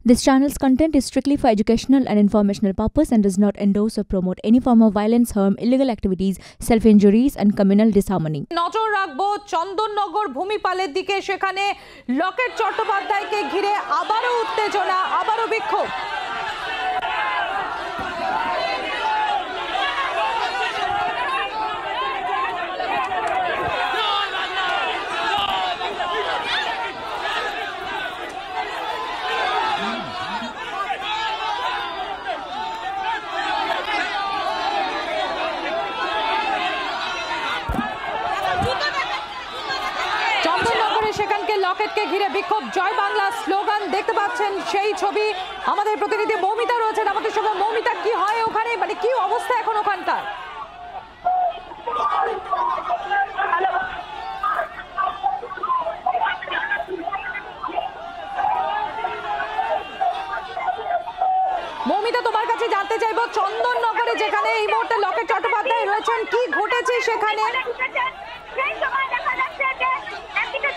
This channel's content is strictly for educational and informational purpose and does not endorse or promote any form of violence, harm, illegal activities, self-injuries and communal disharmony. নজর রাখবো চন্দননগর ভূমিপালের দিকে। সেখানে লকেট চট্টোপাধ্যায়কে ঘিরে আবারও উত্তেজনা, আবারও বিক্ষোভ। সেখানকে লকেটকে ঘিরে বিক্ষোভ, জয় বাংলা স্লোগান দেখতে পাচ্ছেন সেই ছবি। আমাদের প্রতিনিধি মৌমিতা রয়েছেন আমাদের সঙ্গে। মৌমিতা, কি হয় ওখানে, মানে কি অবস্থা এখন ওখানকার? মৌমিতা, তোমার কাছে জানতে চাইবো, চন্দননগরে যেখানে এই মুহূর্তে লকেট চট্টোপাধ্যায় রয়েছেন, কি ঘটেছে সেখানে? সেই সময় দেখা যাচ্ছে যে একদিকে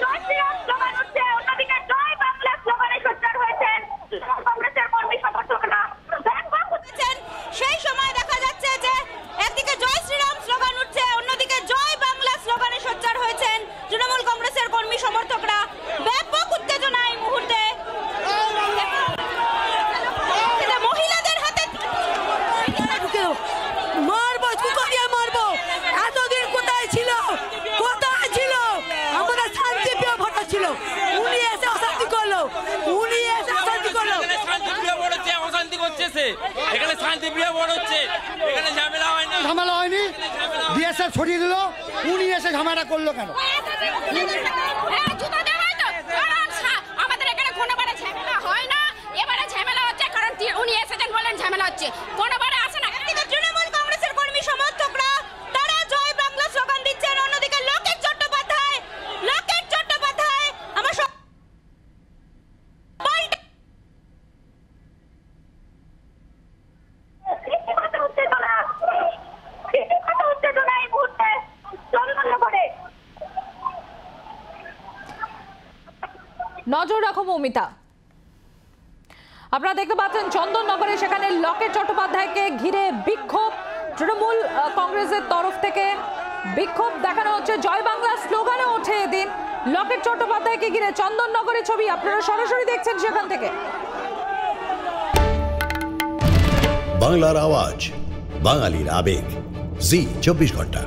জয় শ্রীরাম স্লোগান উঠছে, অন্যদিকে জয় বাংলা স্লোগানে সোচ্চার হয়েছেন তৃণমূল কংগ্রেসের কর্মী সমর্থকরা। ব্যাপক উত্তেজনা এই মুহূর্তে। মহিলাদের হাতে মারবো, মারবো। এতদিন কোথায় ছিল, কোথায় ছিল? আমাদের শান্তিপ্রিয় ভোটার ছিল, উনি এসে অশান্তি করলো, উনি এসে অশান্তি করলো। শান্তিপ্রিয় ভোট হচ্ছে, অশান্তি করছে সে। এখানে শান্তিপ্রিয় ভোট হচ্ছে, এখানে ঝামেলা হয় না। ঝামেলা হয়নি, বিএসএফ ছড়িয়ে দিল, উনি এসে ঝামেলা করলো কেন? আমাদের এখানে কোনোবারে ঝামেলা হয় না, এবারে ঝামেলা হচ্ছে কারণ উনি এসেছেন বলেন ঝামেলা হচ্ছে। কোনোবারে আসে না। তৃণমূল কংগ্রেসের কর্মী সমর্থকরা তারা জয় বাংলা স্লোগান দিচ্ছেন, অন্যদিকে লকেট চট্টোপাধ্যায় আমার নজর রাখো মৌমিতা। আপনারা দেখতে পাচ্ছেন চন্দননগরে সেখানে লকেট চট্টোপাধ্যায়কে ঘিরে বিক্ষোভ। তৃণমূল কংগ্রেসের তরফ থেকে বিক্ষোভ দেখানো হচ্ছে, জয় বাংলা স্লোগানে ওঠে এদিন। লকেট চট্টোপাধ্যায়কে ঘিরে চন্দননগরের ছবি আপনারা সরাসরি দেখছেন সেখান থেকে। বাংলার আওয়াজ, বাঙালির আবেগ, জি 24 ঘন্টা।